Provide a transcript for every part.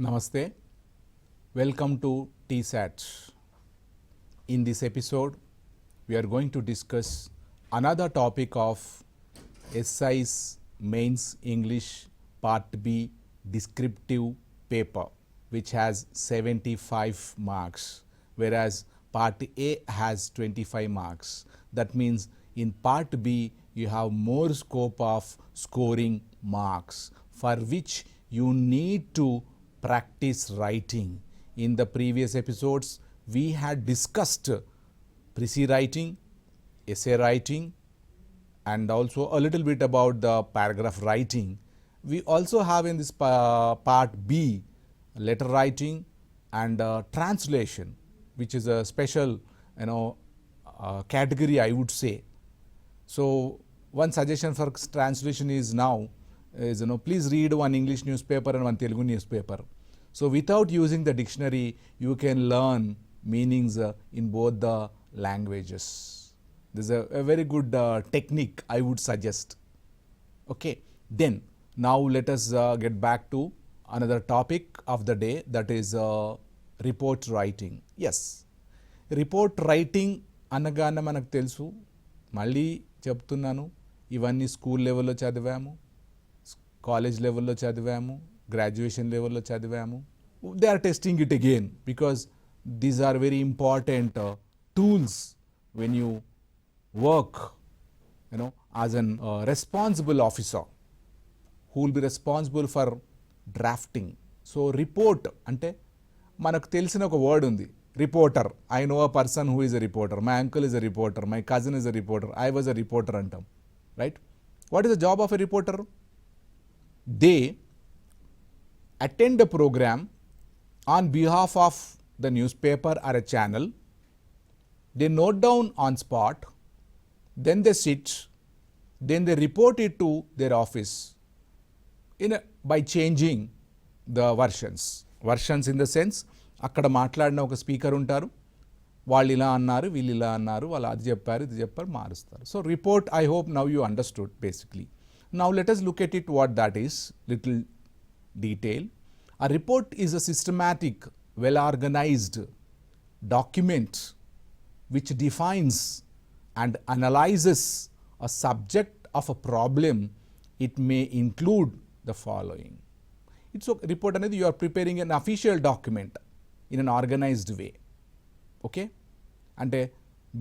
Namaste. Welcome to 𝗬𝗧. In this episode, we are going to discuss another topic of 𝗧𝗦𝗔𝗧 Mains English Part B descriptive paper, which has 75 marks, whereas Part A has 25 marks. That means in Part B, you have more scope of scoring marks, for which you need to practice writing. In the previous episodes, we had discussed 𝗧 writing, essay writing, and also a little bit about the paragraph writing. We also have in this part B letter writing and translation, which is a special category, I would say. So one suggestion for translation is please read one English newspaper and one Telugu newspaper. So without using the dictionary, you can learn meanings in both the languages. This is a very good technique, I would suggest. Okay, then now let us get back to another topic of the day, that is report writing. Yes, report writing అనగానే మనకు తెలుసు, మళ్ళీ చెప్తున్నాను, ఇవన్నీ school లెవెల్లో చదివాము, college లెవెల్లో చదివాము, గ్రాడ్యుయేషన్ లెవెల్లో చదివాము. They are testing it again because these are very important tools when you work as an responsible officer who will be responsible for drafting. So report అంటే మనకు తెలిసిన ఒక వర్డ్ ఉంది, reporter. I know a person who is a reporter, my uncle is a reporter, my cousin is a reporter, I was a reporter అంటాం, right? What is the job of a reporter? They attend a program on behalf of the newspaper or a channel. They note down on spot, then they sit, then they report it to their office by changing the versions. Versions in the sense, అక్కడ మాట్లాడిన ఒక speaker ఉంటారు, వాళ్ళు ఇలా అన్నారు, వీళ్ళు ఇలా అన్నారు, వాళ్ళు అది చెప్పారు, ఇది చెప్పారు, మారుస్తారు. So report, I hope now you understood basically. Now let us look at it what that is, little detail. A report is a systematic, well organized document which defines and analyzes a subject of a problem. It may include the following. It's a report అనేది you are preparing an official document in an organized way. Okay? అంటే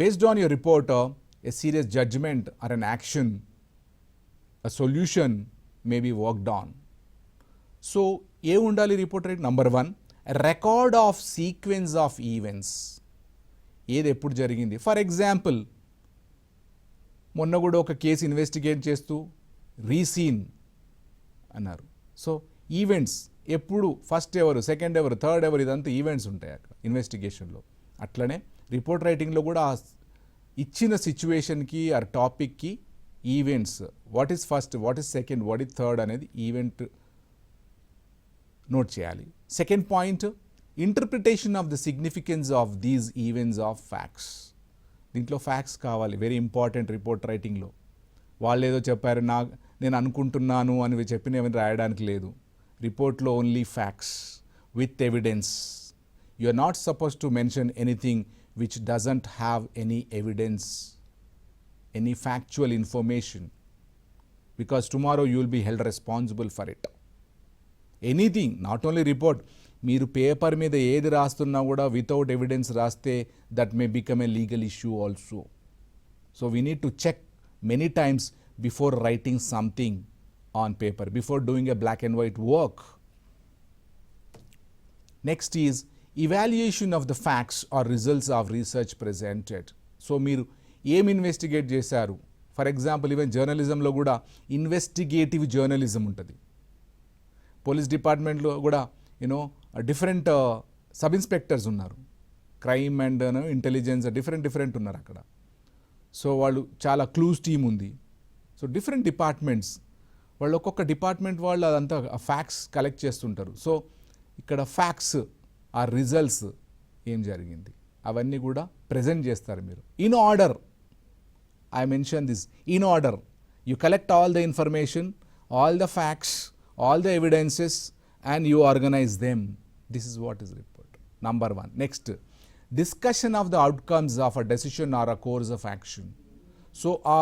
based on your report, a serious judgment or an action, a solution may be worked on. So ఏ ఉండాలి report right? Number 1, record of sequence of events. ఏది ఎప్పుడు జరిగింది? For example, మొన్న కూడా ఒక case investigate చేస్తూ రీసీన్ అన్నారు. సో ఈవెంట్స్ ఎప్పుడు, ఫస్ట్ ఎవరు, సెకండ్ ఎవరు, థర్డ్ ఎవరు, ఇదంతా ఈవెంట్స్ ఉంటాయి అక్కడ ఇన్వెస్టిగేషన్లో. అట్లనే రిపోర్ట్ రైటింగ్లో కూడా ఇచ్చిన సిచ్యువేషన్కి ఆ టాపిక్కి events, what is first, what is second, what is third అనేది ఈవెంట్ నోట్ చేయాలి. Second point, interpretation of the significance of these events of facts. దీంట్లో ఫ్యాక్ట్స్ కావాలి, వెరీ ఇంపార్టెంట్ రిపోర్ట్ రైటింగ్లో. వాళ్ళు ఏదో చెప్పారు, నేను అనుకుంటున్నాను అని చెప్పినవి రాయడానికి లేదు. రిపోర్ట్లో only facts with evidence. You are not suppose to mention anything which doesn't have any evidence, any factual information, because tomorrow you will be held responsible for it. Anything, not only report, మీరు paper మీద ఏది రాస్తున్నా కూడా without evidence రాస్తే that may become a legal issue also. So we need to check many times before writing something on paper, before doing a black and white work. Next is evaluation of the facts or results of research presented. So మీరు ఏం investigate చేశారు? For example, even జర్నలిజంలో కూడా investigative journalism ఉంటుంది. Police డిపార్ట్మెంట్లో కూడా different sub inspectors ఉన్నారు, crime and intelligence different ఉన్నారు అక్కడ. సో వాళ్ళు చాలా క్లూస్ టీమ్ ఉంది. సో డిఫరెంట్ డిపార్ట్మెంట్స్ వాళ్ళు, ఒక్కొక్క డిపార్ట్మెంట్ వాళ్ళు అదంతా ఫ్యాక్ట్స్ కలెక్ట్ చేస్తుంటారు. సో ఇక్కడ ఫ్యాక్ట్స్ ఆ రిజల్ట్స్ ఏం జరిగింది అవన్నీ కూడా ప్రజెంట్ చేస్తారు మీరు. In order, I mentioned this, in order. You collect all the information, all the facts, all the evidences, and you organize them. This is what is report. Number 1. Next, discussion of the outcomes of a decision or a course of action. So ఆ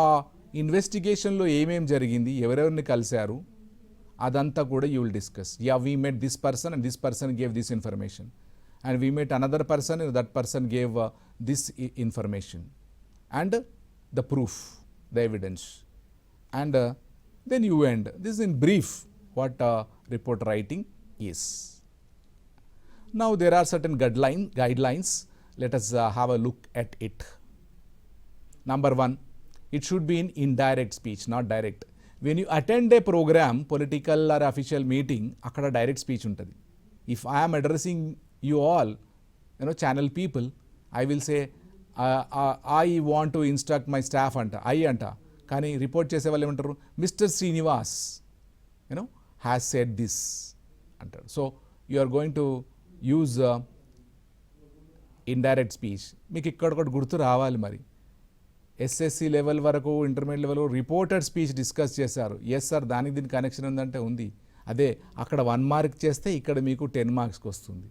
ఇన్వెస్టిగేషన్లో ఏమేమి జరిగింది, ఎవరెవరిని కలిశారు, అదంతా కూడా you will discuss. Yeah, we met this person and this person gave this information. And we met another person and that person gave this information. And the proof, the evidence. And then you end. This is in brief what report writing is. Now there are certain guidelines. Let us have a look at it. Number 1, it should be in indirect speech, not direct. When you attend a program, political or official meeting, akkada direct speech untadi. If I am addressing you all, channel people, I will say, I want to instruct my staff anta, I anta. Kani report chese vallu emantaru, Mr. Srinivas, has said this antaru. So you are going to use indirect speech. మీకు ఇక్కడొకటి గుర్తు రావాలి మరి. SSC level వరకు, intermediate level reported speech discuss చేశారు. Yes sir, దానికి దీనికి connection ఉందంటే ఉంది. అదే అక్కడ 1 మార్క్ చేస్తే ఇక్కడ మీకు 10 మార్క్స్కి వస్తుంది.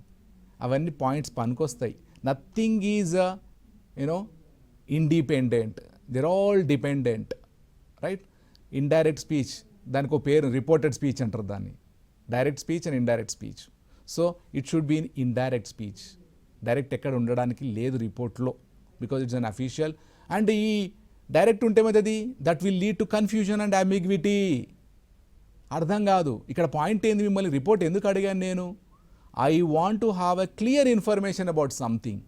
అవన్నీ పాయింట్స్ పనికొస్తాయి. Nothing is independent, they're all dependent, right. Indirect speech, దానికి ఒక పేరు రిపోర్టెడ్ స్పీచ్ అంటారు దాన్ని. Direct speech and indirect speech. So it should be in indirect speech. Direct ఎక్కడ ఉండడానికి లేదు రిపోర్ట్లో, because it's unofficial. And ఈ డైరెక్ట్ ఉంటే ఏమవుతుంది, that will lead to confusion and ambiguity. అర్థం కాదు. ఇక్కడ పాయింట్ ఏంది, మిమ్మల్ని రిపోర్ట్ ఎందుకు అడిగాను నేను, I want to have a clear information about something,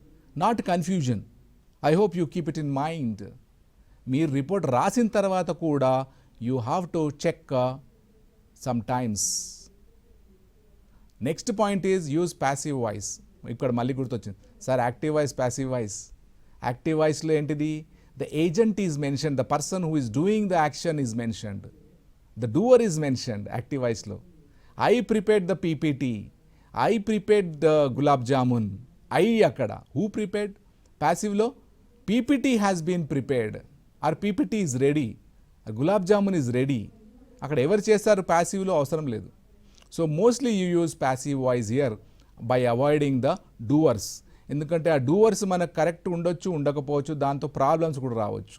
not confusion. I hope you keep it in mind. మీరు రిపోర్ట్ రాసిన తర్వాత కూడా you have to check sometimes. Next point is use passive voice. ఇక్కడ మళ్ళీ గుర్తొచ్చింది sir, active voice, passive voice. Active వాయిస్లో ఏంటిది, the agent is mention, the person who is doing the action is mentioned, the doer is mentioned active వాయిస్లో. I prepared the PPT, I prepared the gulab jamun, I అక్కడ. Who prepared? ప్యాసివ్లో PPT has been prepared or PPT is ready, gulab jamun is ready. అక్కడ ఎవరు చేస్తారు, ప్యాసివ్లో అవసరం లేదు. So mostly you use passive voice here by avoiding the doers. ఎందుకంటే ఆ డూవర్స్ మనకు కరెక్ట్ ఉండొచ్చు, ఉండకపోవచ్చు, దాంతో ప్రాబ్లమ్స్ కూడా రావచ్చు.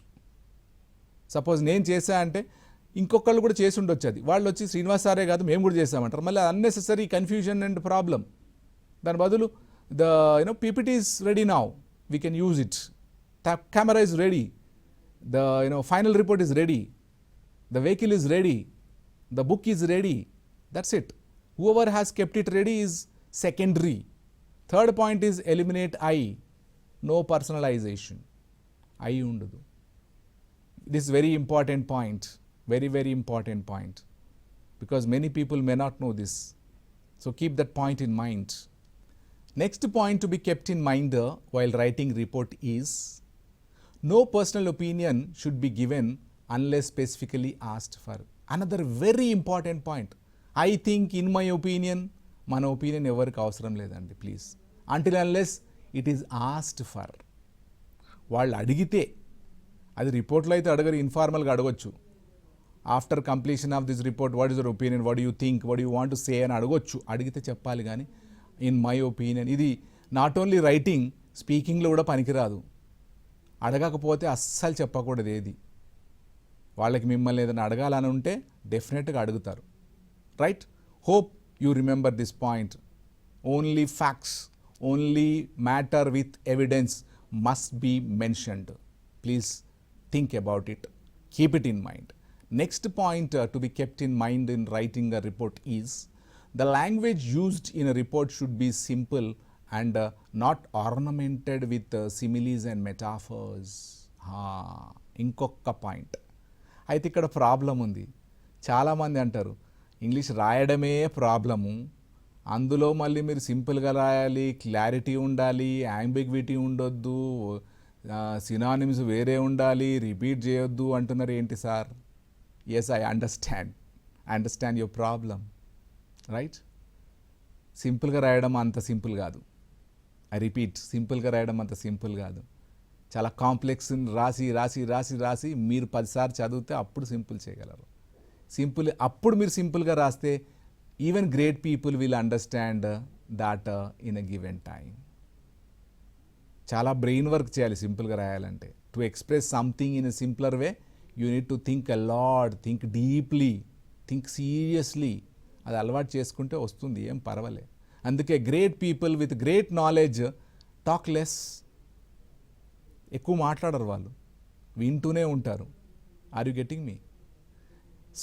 సపోజ్ నేను చేశా అంటే ఇంకొకళ్ళు కూడా చేసి ఉండొచ్చు, అది వాళ్ళు వచ్చి శ్రీనివాస్ సారే కాదు మేము కూడా చేసామంటారు, మళ్ళీ అన్నెసెసరీ కన్ఫ్యూజన్ అండ్ ప్రాబ్లం. దాని బదులు the PPT is ready now, we can use it, camera is ready, the final report is ready, the vehicle is ready, the book is ready, that's it. Whoever has kept it ready is secondary. Third point is eliminate I, no personalization. I undadu. This is very important point, very important point, because many people may not know this. So keep that point in mind. Next point to be kept in mind while writing report is, no personal opinion should be given unless specifically asked for. Another very important point. I think, in my opinion, మన opinion ఎవరికి అవసరం లేదండి please, until unless it is asked for. వాళ్ళు అడిగితే, అది రిపోర్ట్లో అయితే అడగరు, ఇన్ఫార్మల్గా అడగొచ్చు. After completion of this report what is your opinion, what you think, what you want to say అని అడగొచ్చు, అడిగితే చెప్పాలి. కానీ ఇన్ మై ఒపీనియన్, ఇది నాట్ ఓన్లీ రైటింగ్, స్పీకింగ్లో కూడా పనికిరాదు. అడగకపోతే అస్సలు చెప్పకూడదు ఏది. వాళ్ళకి మిమ్మల్ని ఏదైనా అడగాలని ఉంటే డెఫినెట్గా అడుగుతారు, right. Hope you remember this point. Only facts, only matter with evidence must be mentioned. Please think about it, keep it in mind. Next point to be kept in mind in writing a report is, the language used in a report should be simple and not ornamented with similes and metaphors. ఇంకొక point అయితే ఇక్కడ problem ఉంది. చాలామంది అంటారు English రాయడమే problem, అందులో మళ్ళీ మీరు సింపుల్గా రాయాలి, క్లారిటీ ఉండాలి, యాంబిగ్విటీ ఉండొద్దు, సినానిమ్స్ వేరే ఉండాలి, రిపీట్ చేయొద్దు అంటున్నారు ఏంటి సార్? Yes, I understand your problem, right. సింపుల్గా రాయడం అంత సింపుల్ కాదు. ఐ రిపీట్, సింపుల్గా రాయడం అంత సింపుల్ కాదు. చాలా కాంప్లెక్స్ రాసి రాసి రాసి రాసి మీరు 10 సార్లు చదివితే అప్పుడు సింపుల్ చేయగలరు. అప్పుడు మీరు సింపుల్గా రాస్తే even great people will understand that in a given time. చాలా బ్రెయిన్ వర్క్ చేయాలి సింపుల్గా రాయాలంటే. To express something in a simpler way you need to think a lot, think deeply, think seriously. అది అలవాటు చేసుకుంటే వస్తుంది, ఏం పర్వాలే. అందుకే great people with great knowledge talk less. ఎక్కువ మాట్లాడరు వాళ్ళు, వింటూనే ఉంటారు. Are you getting me?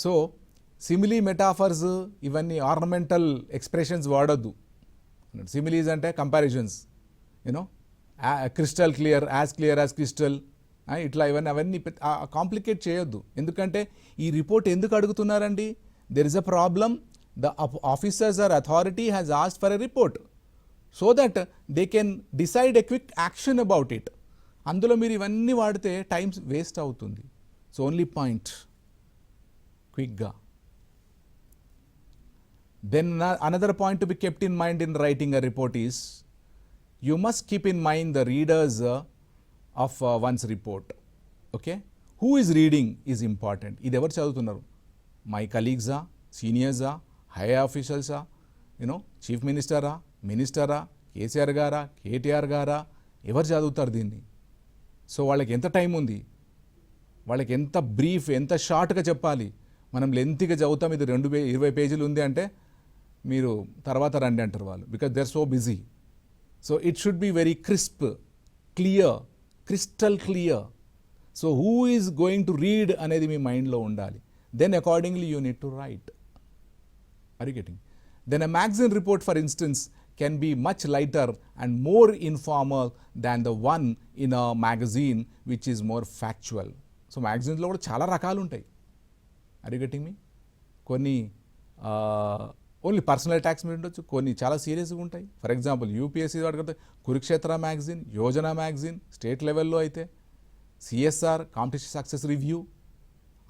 So simile, metaphors, ఇవన్నీ ఆర్నమెంటల్ ఎక్స్ప్రెషన్స్ వాడొద్దు. సిమిలీస్ అంటే comparisons, you know, crystal clear, clear as crystal, ఇట్లా అవన్నీ కాంప్లికేట్ చేయొద్దు. ఎందుకంటే ఈ రిపోర్ట్ ఎందుకు అడుగుతున్నారండి? There is a problem. The officers or authority has asked for a report so that they can decide a quick action about it. అందులో మీరు ఇవన్నీ వాడితే టైం వేస్ట్ అవుతుంది. సో ఓన్లీ పాయింట్ క్విక్గా. Then another point to be kept in mind in writing a report is you must keep in mind the readers of one's report. Okay? Who is reading is important. ఇది ఎవరు చదువుతున్నారు? My కలీగ్సా, సీనియర్సా, high ఆఫీసర్సా, you know, chief మినిస్టరా, మినిస్టరా, కేసీఆర్ గారా, కేటీఆర్ గారా, ఎవరు చదువుతారు దీన్ని? సో వాళ్ళకి ఎంత టైం ఉంది, వాళ్ళకి ఎంత బ్రీఫ్, ఎంత షార్ట్గా చెప్పాలి. మనం లెంతీగా చదువుతాం, ఇది 20 పేజీలు ఉంది అంటే మీరు తర్వాత రండి అంటారు వాళ్ళు, because they are so busy. So it should be very crisp, clear, crystal clear. So who is going to read అనేది మీ మైండ్లో ఉండాలి. Then accordingly you need to write. Are you getting? Then a magazine report for instance can be much lighter and more informal than the one in a magazine which is more factual. So మ్యాగజైన్స్లో కూడా చాలా రకాలు ఉంటాయి. Are you getting మీ? కొన్ని only personal attacks మీద ఉండొచ్చు, కొన్ని చాలా సీరియస్గా ఉంటాయి. ఫర్ ఎగ్జాంపుల్ యూపీఎస్సీ వాడికి Kurukshetra magazine, Yojana magazine state లెవెల్లో అయితే, సిఎస్ఆర్ కాంపిటీషన్ సక్సెస్ రివ్యూ,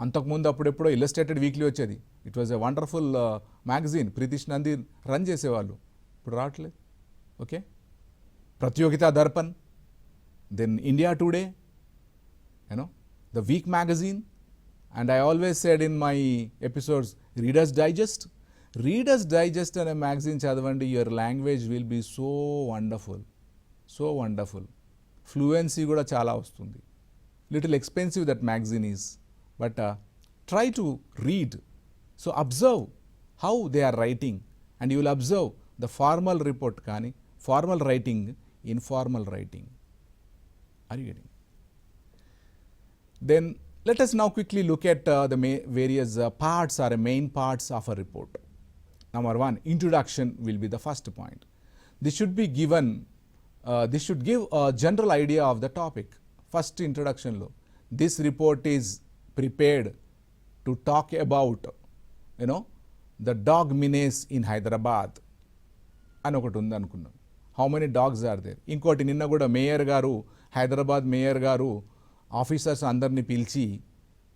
అంతకుముందు అప్పుడెప్పుడో ఇల్లస్ట్రేటెడ్ వీక్లీ వచ్చేది. It was a wonderful magazine, Pritish Nandy run చేసేవాళ్ళు, ఇప్పుడు రావట్లేదు. Okay, Pratiyogita Darpan, then India Today, you know, the Week magazine. And I always said in my episodes, Reader's Digest. Reader's Digest అనే magazine చదవండి, your language will be so wonderful, so wonderful. Fluency కూడా చాలా వస్తుంది. Little expensive that magazine is, but try to read. So observe how they are writing and you will observe the formal report కానీ, formal writing, informal writing. Are you getting? Then let us now quickly look at the various parts or main parts of a report. Number one, introduction will be the first point. This should be given, this should give a general idea of the topic. First introduction lo, this report is prepared to talk about, you know, the dog menace in Hyderabad. అని ఒకటి ఉంది అనుకున్నాం. How many dogs are there? ఇంకోటి, నిన్న కూడా mayor గారు, Hyderabad mayor గారు officers అందరినీ పిలిచి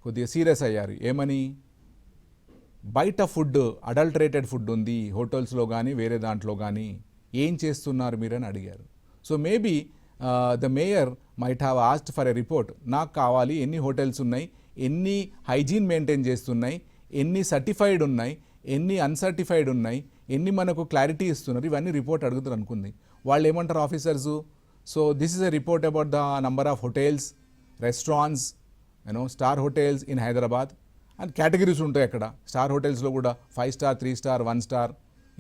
కొద్దిగా సీరియస్ అయ్యారు. ఏమని? బయట ఫుడ్, అడల్టరేటెడ్ ఫుడ్ ఉంది హోటల్స్లో కానీ వేరే దాంట్లో కానీ, ఏం చేస్తున్నారు మీరని అడిగారు. So maybe the mayor might have asked for a report. నాకు కావాలి, ఎన్ని హోటల్స్ ఉన్నాయి, ఎన్ని హైజీన్ మెయింటైన్ చేస్తున్నాయి, ఎన్ని సర్టిఫైడ్ ఉన్నాయి, ఎన్ని అన్సర్టిఫైడ్ ఉన్నాయి, ఎన్ని మనకు క్లారిటీ ఇస్తున్నారు, ఇవన్నీ రిపోర్ట్ అడుగుతారు అనుకుంది. వాళ్ళు ఏమంటారు officers? So this is a report about the number of hotels, restaurants, you know, star hotels in Hyderabad. And categories ఉంటాయి అక్కడ. స్టార్ హోటల్స్లో కూడా 5 స్టార్, 3 స్టార్, 1 స్టార్,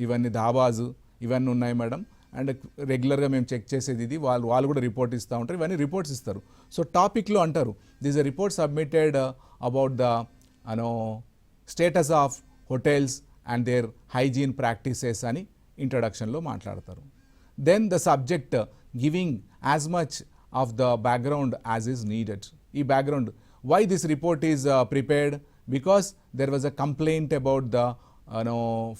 ఇవన్నీ ధాబాస్, ఇవన్నీ ఉన్నాయి మేడం. అండ్ రెగ్యులర్గా మేము చెక్ చేసేది ఇది. వాళ్ళు కూడా రిపోర్ట్ ఇస్తూ ఉంటారు, ఇవన్నీ రిపోర్ట్స్ ఇస్తారు. సో టాపిక్లో అంటారు, this a report submitted about the status of hotels and there hygiene practices అని ఇంట్రడక్షన్లో మాట్లాడతారు. Then the subject giving as much of the background as is needed. ఈ background, why this report is prepared, because there was a complaint about the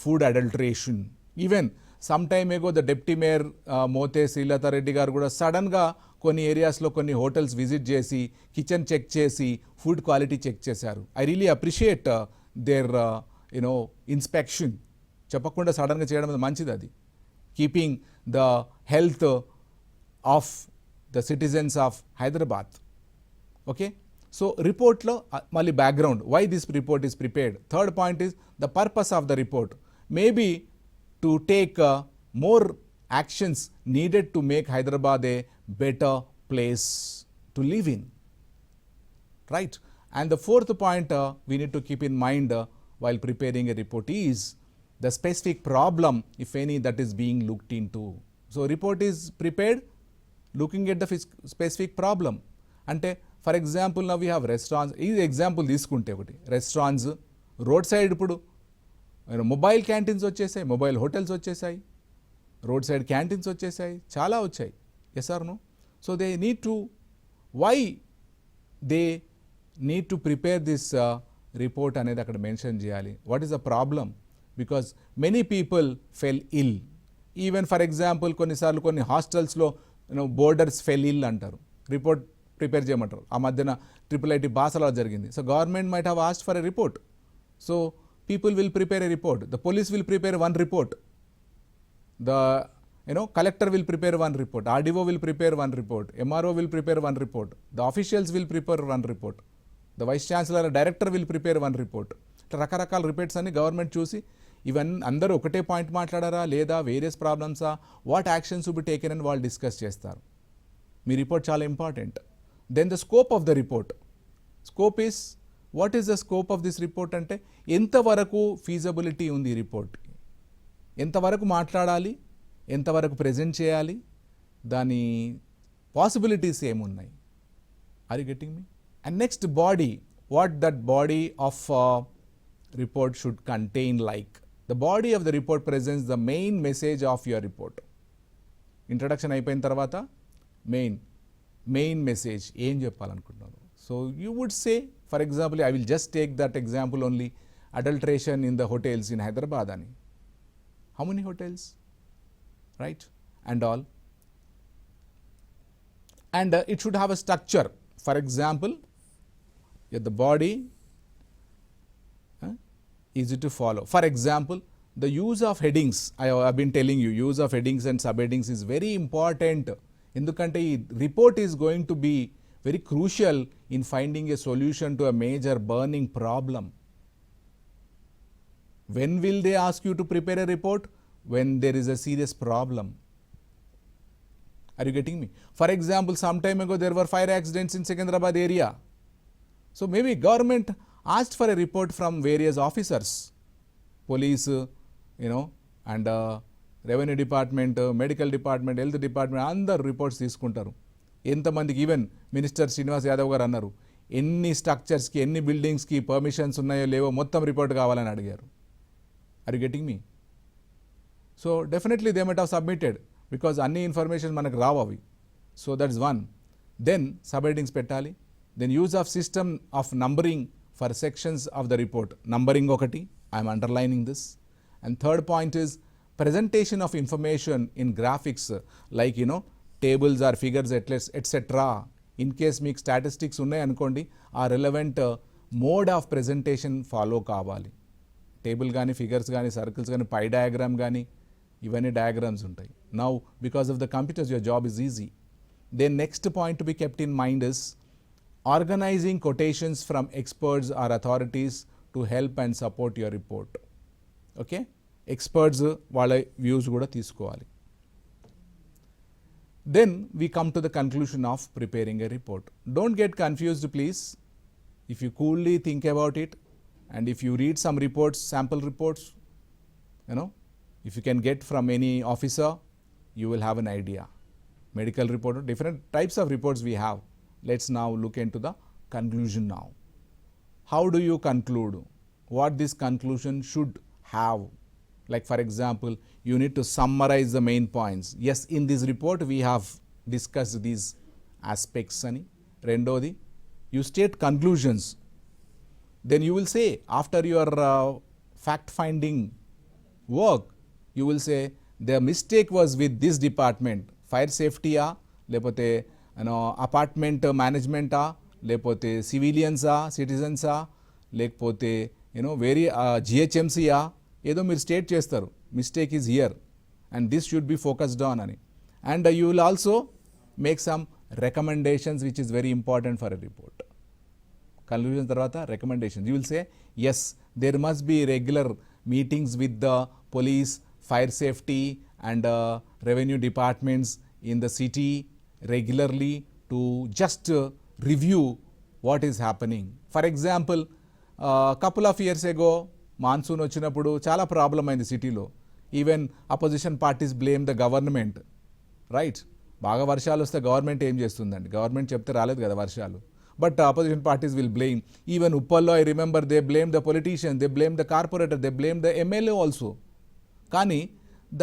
food adulteration. Even some time ఏగో the deputy mayor Mothe Srilatha Reddy గారు కూడా సడన్గా కొన్ని ఏరియాస్లో కొన్ని hotels visit చేసి kitchen check చేసి food quality check చేశారు. I really appreciate their you know inspection. చెప్పకుండా సడన్గా చేయడం మంచిది. అది keeping the health of the citizens of Hyderabad. Okay, so రిపోర్ట్లో మళ్ళీ background, why this report is prepared. Third point is the purpose of the report. maybe to take more actions needed to make Hyderabad a better place to live in, right? And the fourth point we need to keep in mind while preparing a report is the specific problem, if any, that is being looked into. So report is prepared looking at the specific problem. Ante for example, now we have restaurants. This example తీసుకుంటే ఒకటి restaurants, road side ఇప్పుడు mobile canteens వచ్చేసాయి, mobile hotels వచ్చేసాయి, road side canteens వచ్చేసాయి, చాలా వచ్చాయి. Yes or no? So they need to, why they need to prepare this report అనేది అక్కడ మెన్షన్ చేయాలి. What is the problem? Because many people fell ill. Even for example కొన్నిసార్లు కొన్ని హాస్టల్స్లో బోర్డర్స్ ఫెల్ ఇల్ అంటారు, రిపోర్ట్ ప్రిపేర్ చేయమంటారు. ఆ మధ్యన IIIT బాసలో జరిగింది. So government might have asked for a report. So people will prepare a report. The police will prepare one report. The collector will prepare one report. RDO will prepare one report. MRO will prepare one report. The officials will prepare one report. The vice chancellor or director will prepare one report. రకరకాల reports అన్ని government చూసి ఇవన్నీ అందరూ ఒకటే point మాట్లాడారా లేదా various ప్రాబ్లమ్సా, what actions would be taken అని వాళ్ళు డిస్కస్ చేస్తారు. మీ రిపోర్ట్ చాలా important. Then the scope of the report. Scope is, what is the scope of this report అంటే ఎంతవరకు ఫీజబిలిటీ ఉంది ఈ రిపోర్ట్, ఎంతవరకు మాట్లాడాలి, ఎంతవరకు ప్రజెంట్ చేయాలి, దాని పాసిబిలిటీస్ ఏమున్నాయి. Are you getting me? And next body, what that body of report should contain like. The body of the report presents the main message of your report. Introduction అయిపోయిన తర్వాత main message ఏం చెప్పాలనుకుంటున్నారు. So you would say, for example, I will just take that example only, adulteration in the hotels in Hyderabad ani. How many hotels? Right? And all. And it should have a structure. For example, the body easy to follow. For example, the use of headings, I have been telling you, use of headings and subheadings is very important. ఎందుకంటే ఈ report is going to be very crucial in finding a solution to a major burning problem. When will they ask you to prepare a report? When there is a serious problem. Are you getting me? For example, some time ago there were fire accidents in Secunderabad area. So maybe government asked for a report from various officers, police, and revenue department, medical department, health department అందరు reports తీసుకుంటారు. ఎంతమందికి, even minister Srinivas Yadav గారు అన్నారు, ఎన్ని స్ట్రక్చర్స్కి, ఎన్ని బిల్డింగ్స్కి permissions ఉన్నాయో లేవో మొత్తం రిపోర్ట్ కావాలని అడిగారు. Are you getting me? So definitely they might have submitted, because అన్ని ఇన్ఫర్మేషన్ మనకు రావు అవి. So that's one. Then sub headings పెట్టాలి. Then use of system of numbering for sections of the report. Numbering okati, I am underlining this. And third point is presentation of information in graphics, like tables or figures etc. In case meek statistics unnai anukondi, a relevant mode of presentation follow kavali. Table gaani, figures gaani, circles gaani, pie diagram gaani, ivanni diagrams untai. Now because of the computers your job is easy. Then next point to be kept in mind is organizing quotations from experts or authorities to help and support your report. Okay? Experts వాళ్ళ views కూడా తీసుకోవాలి. Then we come to the conclusion of preparing a report. Don't get confused please. If you coolly think about it, and if you read some reports, sample reports, if you can get from any officer, you will have an idea. Medical report, different types of reports we have. Let's now look into the conclusion now. How do you conclude? What this conclusion should have? Like for example, you need to summarize the main points. Yes, in this report we have discussed these aspects ani. Rendodi, you state conclusions. Then you will say, after your fact finding work, you will say the mistake was with this department, fire safety lepote apartment మేనేజ్మెంటా, లేకపోతే సివిలియన్సా, సిటిజన్సా, లేకపోతే వేరే GHMCయా, ఏదో మీరు state చేస్తారు, mistake is here and this should be focused on అని. And you will also make some recommendations which is very important for a report. Conclusion తర్వాత recommendations. You will say yes there must be regular meetings with the police, fire safety and revenue departments in the city regularly to just review what is happening. For example, couple of years ago monsoon వచ్చినప్పుడు చాలా problem అయింది సిటీలో. Even opposition parties blame the government, right? బాగా వర్షాలు వస్తే government ఏం చేస్తుందండి? Government చెప్తే రాలేదు కదా వర్షాలు. But opposition parties will blame. Even ఉప్పల్లో I remember they blame the politician, they blame the corporator, they blame the MLA also. కానీ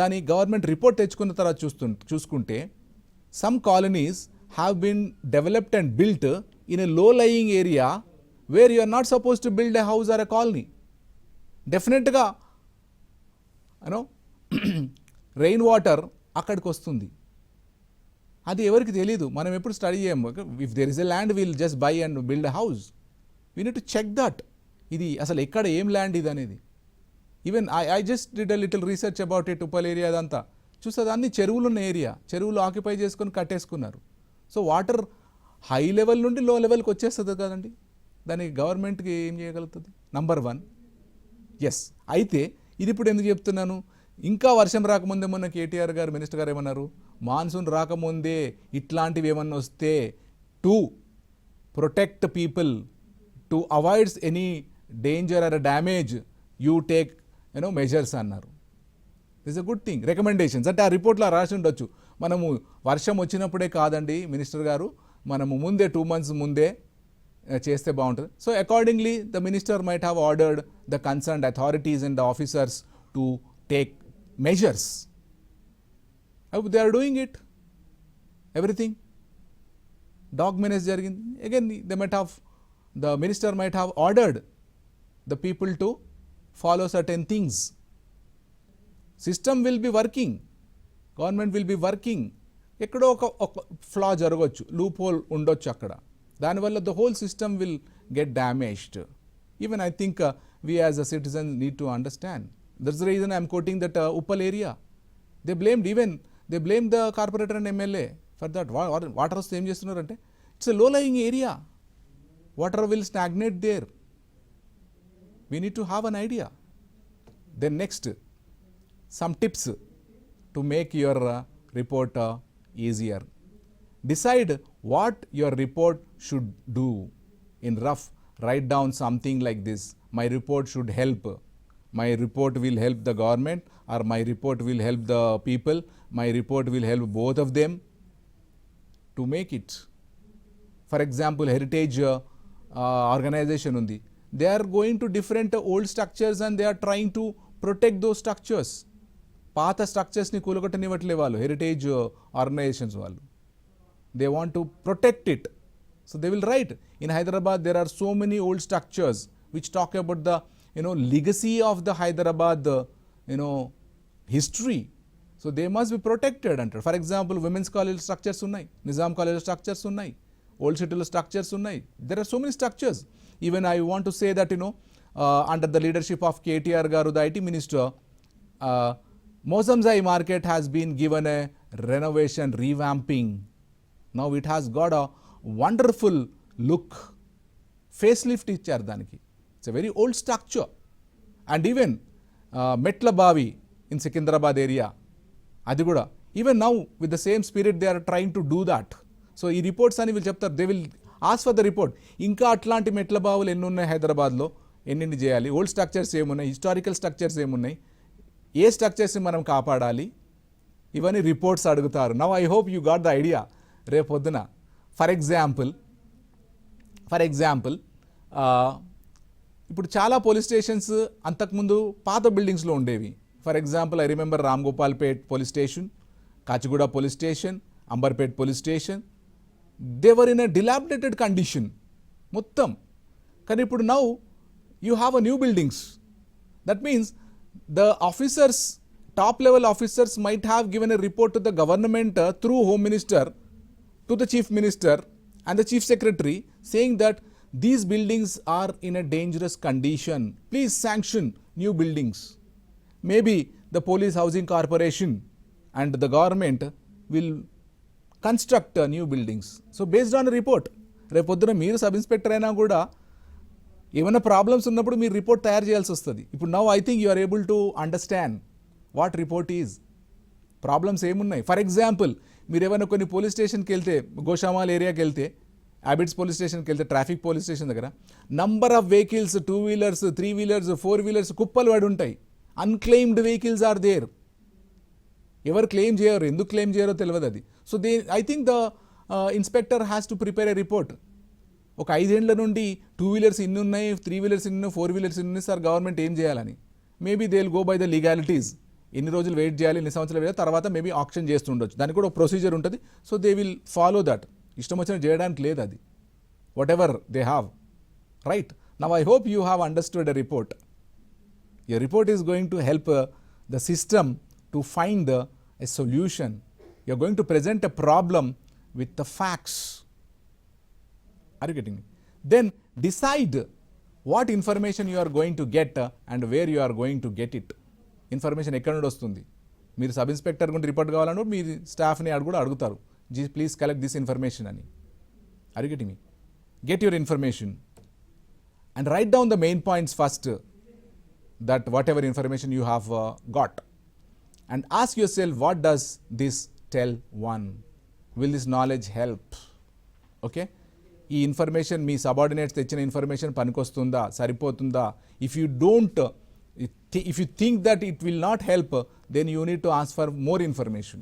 దాని గవర్నమెంట్ రిపోర్ట్ తెచ్చుకున్న తర్వాత చూసుకుంటే some colonies have been developed and built in a low lying area where you are not suppose to build a house or a colony. డెఫినెట్గా you know rain water అక్కడికి వస్తుంది. అది ఎవరికి తెలియదు, మనం ఎప్పుడు స్టడీ చేయము. If there is a land will just buy and build a house. We need to check that. ఇది అసలు ఎక్కడ ఏం ల్యాండ్ ఇది అనేది. Even I just did a little research about it. Uppal area అదంతా చూస్తే అన్ని చెరువులు ఉన్న ఏరియా, చెరువులు ఆక్యుపై చేసుకొని కట్టేసుకున్నారు. సో వాటర్ హై లెవెల్ నుండి లో లెవెల్కి వచ్చేస్తుంది కదండి. దానికి గవర్నమెంట్కి ఏం చేయగలుగుతుంది? నంబర్ 1. ఎస్, అయితే ఇది ఇప్పుడు ఎందుకు చెప్తున్నాను, ఇంకా వర్షం రాకముందే మొన్న కేటీఆర్ గారు మినిస్టర్ గారు ఏమన్నారు, మాన్సూన్ రాకముందే ఇట్లాంటివి ఏమన్నా వస్తే to protect people, to avoids any danger or damage you take measures అన్నారు. This a good thing. Recommendations అంటే ఆ రిపోర్ట్లో రాసి ఉండొచ్చు. మనము వర్షం వచ్చినప్పుడే కాదండి మినిస్టర్ గారు, మనము ముందే 2 months ముందే చేస్తే బాగుంటుంది. So accordingly the minister might have ordered the concerned authorities and the officers to take measures. They are doing it. Everything. Dog menace jarigindi. Again, the minister might have ordered the people to follow certain things. System will be working. Government will be working. ekkado oka flaw jaragochu, loophole undochu akkada. Dani valla the whole system will get damaged. Even I think we as a citizens need to understand. That's the reason I am quoting that Uppal area. They blamed the corporator and MLA for that. Water is same chestunnaru. It's a low lying area. Water will stagnate there. We need to have an idea. Then next, some tips to make your report easier. Decide what your report should do. In rough, write down something like this. My report should help. My report will help the government, or my report will help the people. My report will help both of them to make it. For example, heritage organization undi. They are going to different old structures and they are trying to protect those structures. Paatha structures ni కూలగొట్టనివ్వట్లే వాళ్ళు, heritage organizations వాళ్ళు. They want to protect it. So they will write. In Hyderabad there are so many old structures which talk about the legacy of the Hyderabad history. So they must be protected. Antaru. For example, women's college structures unnai, Nizam college structures unnai, old city structures unnai. There are so many structures. Even I want to say that under the leadership of KTR garu, the IT minister, Mosamzai market has been given a renovation, revamping. Now it has got a wonderful look. Facelift icharu daniki. It's a very old structure. And even Metla Bavi in Secunderabad area, adi kuda, even now with the same spirit they are trying to do that. So ee reports ani will cheptaru, they will ask for the report. Inka atlanti Metla Bavulu enni unnai Hyderabad lo, enni cheyali, old structures em unnai, historical structures em unnai, ఏ structures మనం కాపాడాలి, ఇవన్నీ reports అడుగుతారు. Now I hope you got the idea. రేపొద్దున for example ఇప్పుడు చాలా police stations అంతకుముందు పాత బిల్డింగ్స్లో ఉండేవి. For example I remember Ramgopalpet police station, Kachiguda police station, Amberpet police station. They were in a dilapidated condition మొత్తం. కానీ ఇప్పుడు now you have a new buildings. That means the officers, top level officers might have given a report to the government through Home Minister to the Chief Minister and the Chief Secretary saying that these buildings are in a dangerous condition. Please sanction new buildings. Maybe the Police Housing Corporation and the government will construct new buildings. So based on a report, రేపొద్దున మీరు sub inspector అయినా కూడా ఏమైనా problems ఉన్నప్పుడు మీరు report తయారు చేయాల్సి వస్తుంది. ఇప్పుడు now I think you are able to understand what report is. Problems ఏమున్నాయి? ఫర్ ఎగ్జాంపుల్ మీరు ఏమైనా కొన్ని పోలీస్ స్టేషన్కి వెళ్తే, గోషామాల్ ఏరియాకి వెళ్తే, హ్యాబిట్స్ పోలీస్ స్టేషన్కి వెళ్తే, ట్రాఫిక్ పోలీస్ స్టేషన్ దగ్గర number of vehicles, 2 wheelers, 3 wheelers, 4 wheelers కుప్పలు పడి ఉంటాయి. Unclaimed vehicles are there. ఎవరు క్లెయిమ్ చేయరు, ఎందుకు క్లెయిమ్ చేయరో తెలియదు అది. So I think the inspector has to prepare a report. ఒక 5 ఏళ్ల నుండి 2 వీలర్స్ ఇన్ని ఉన్నాయి, 3 వీలర్స్ ఇన్ని ఉన్నాయి, 4 వీలర్స్ ఇన్ని ఉన్నాయి సార్, గవర్నమెంట్ ఏం చేయాలని. Maybe they will go by the legalities. ఎన్ని రోజులు వెయిట్ చేయాలి, ఎన్ని సంవత్సరాలు వెయిట్, తర్వాత మేబీ ఆక్షన్ చేస్తుండొచ్చు. దానికి కూడా ఒక ప్రొసీజర్ ఉంటుంది. So they will follow that. ఇష్టం వచ్చినట్టు చేయడానికి లేదు అది. What ever they have, right? Now I hope you have understood a report. Your report is going to help the system to find a solution. You are going to present a problem with the facts. Are you getting me? Then decide what information you are going to get and where you are going to get it. Information ఎక్కడ నుండి వస్తుంది? మీరు sub inspector గురించి report కావాలంటే మీ స్టాఫ్ని కూడా అడుగుతారు, please collect this information అని. Are you getting me? Get your information and write down the main points first, that whatever information you have got, and ask yourself, what does this tell one? Will this knowledge help? Okay, ఈ information మీ subordinates తెచ్చిన information పనికొస్తుందా, సరిపోతుందా? If you think that it will not help, then you need to ask for more information,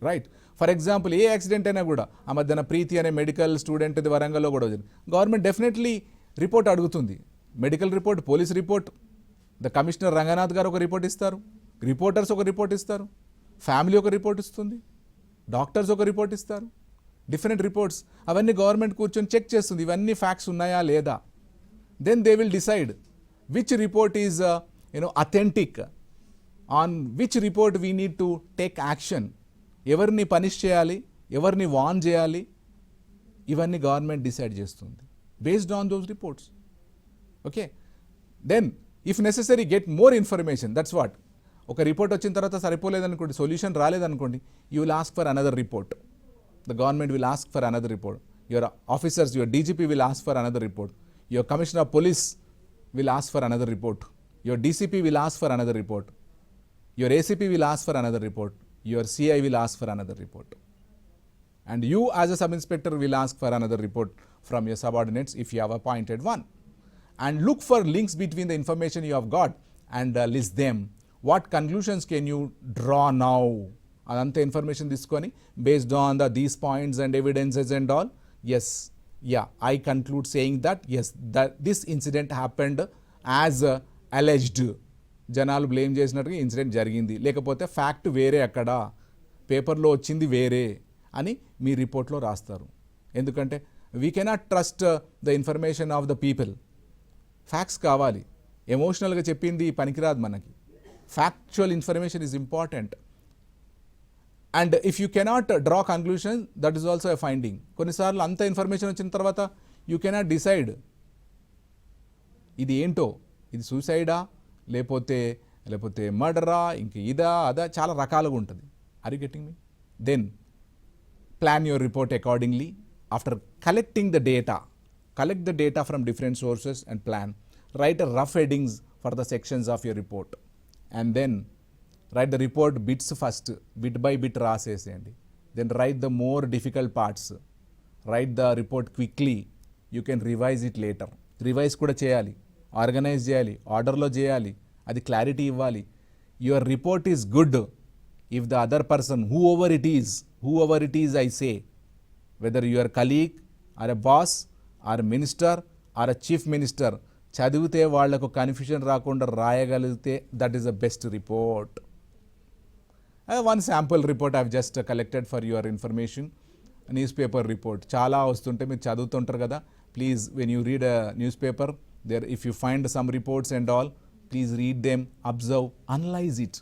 right? For example A accident అయినా కూడా, ఆ మధ్యన ప్రీతి అనే medical student వరంగల్లో కూడా వచ్చింది. గవర్నమెంట్ డెఫినెట్లీ రిపోర్ట్ అడుగుతుంది, medical report, police report. The commissioner Ranganath గారు ఒక రిపోర్ట్ ఇస్తారు, రిపోర్టర్స్ ఒక రిపోర్ట్ ఇస్తారు, ఫ్యామిలీ ఒక రిపోర్ట్ ఇస్తుంది, డాక్టర్స్ ఒక రిపోర్ట్ ఇస్తారు, డిఫరెంట్ రిపోర్ట్స్. అవన్నీ గవర్నమెంట్ కూర్చొని చెక్ చేస్తుంది, ఇవన్నీ ఫ్యాక్ట్స్ ఉన్నాయా లేదా. Then they will decide which report is authentic, on which report we need to take action. ఎవరిని పనిష్ చేయాలి, ఎవరిని వార్న్ చేయాలి, ఇవన్నీ గవర్నమెంట్ డిసైడ్ చేస్తుంది based on those reports. Okay, then if necessary get more information. That's what. ఒక report వచ్చిన తర్వాత సరిపోలేదనుకోండి, సొల్యూషన్ రాలేదనుకోండి, you will ask for another report. The government will ask for another report. Your officers, your DGP will ask for another report. Your commissioner of police will ask for another report. Your DCP will ask for another report. Your ACP will ask for another report. Your CI will ask for another report. And you as a sub-inspector will ask for another report from your subordinates if you have appointed one. And look for links between the information you have got and list them. What conclusions can you draw now? Adantha information తీసుకొని based on these points and evidences and all. Yes. Yeah, I conclude saying that yes, that this incident happened as alleged. జనాలు blame చేసినట్టుగా incident జరిగింది, లేకపోతే fact వేరే, అక్కడ పేపర్లో వచ్చింది వేరే అని మీ రిపోర్ట్లో రాస్తారు. ఎందుకంటే we cannot trust the information of the people. Facts కావాలి, ఎమోషనల్గా చెప్పింది పనికిరాదు మనకి. Factual information is important. And if you cannot draw conclusion, that is also a finding. కొన్నిసార్లు అంత ఇన్ఫర్మేషన్ వచ్చిన తర్వాత యూ కెనాట్ డిసైడ్ ఇది ఏంటో, ఇది సూసైడా లేకపోతే మర్డరా, ఇంక ఇదా అదా, చాలా రకాలుగా ఉంటుంది. Are you getting me? Then plan your report accordingly. After collecting the data, collect the data from different sources and plan. Write a rough headings for the sections of your report, and then write the report bits first, bit by bit రాసేసేయండి. Then write the more difficult parts. Write the report quickly. You can revise it later. Revise కూడా చేయాలి, organise చేయాలి, ఆర్డర్లో చేయాలి, అది clarity ఇవ్వాలి. Your report is good if the other person, whoever it is I say, whether your colleague or a boss or a minister or a chief minister, చదివితే వాళ్లకు confusion రాకుండా రాయగలిగితే that is the best report. One sample report I have just collected for your information. News paper report చాలా వస్తుంటే మీరు చదువుతుంటారు కదా. Please when you read a news paper, there if you find some reports and all, please read them, observe, analyse it,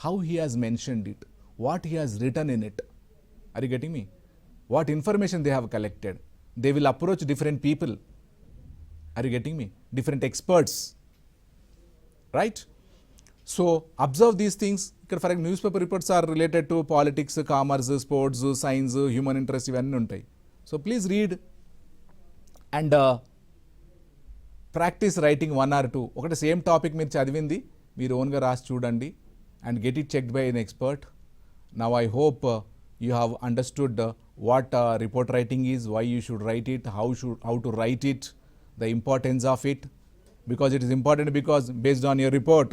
how he has mentioned it, what he has written in it. Are you getting me? What information they have collected. They will approach different people. Are you getting me? Different experts, right? So observe these things. For example, newspaper reports are related to politics, commerce, sports, science, human interest, ivanni untayi. So please read and practice writing 1 or 2. ఒకటి same topic మీరు చదివింది మీరు ఓన్గా రాసి చూడండి and get it checked by an expert. Now I hope you have understood what report writing is, why you should write it, how to write it, the importance of it, because it is important because based on your report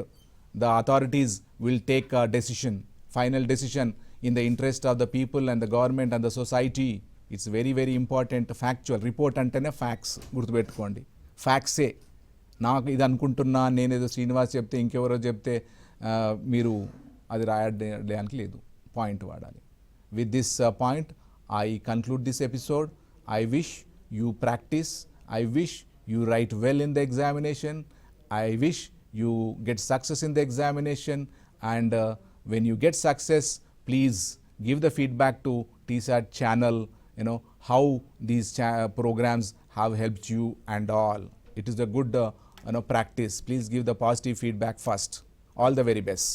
the authorities will take a decision, final decision in the interest of the people and the government and the society. It's very very important. Factual report antene facts గుర్తుపెట్టుకోండి. ఫ్యాక్ట్సే. నాకు ఇది అనుకుంటున్నా, నేనేదో శ్రీనివాస్ చెప్తే ఇంకెవరో చెప్తే మీరు అది రాయడానికి లేదు, పాయింట్ వాడాలి. With this point, I conclude this episode. I wish you practice. I wish you write well in the examination. I wish you get success in the examination. And when you get success, please give the feedback to 𝗬𝗏 channel, how these programs have helped you and all. It is a good practice. Please give the positive feedback first. All the very best.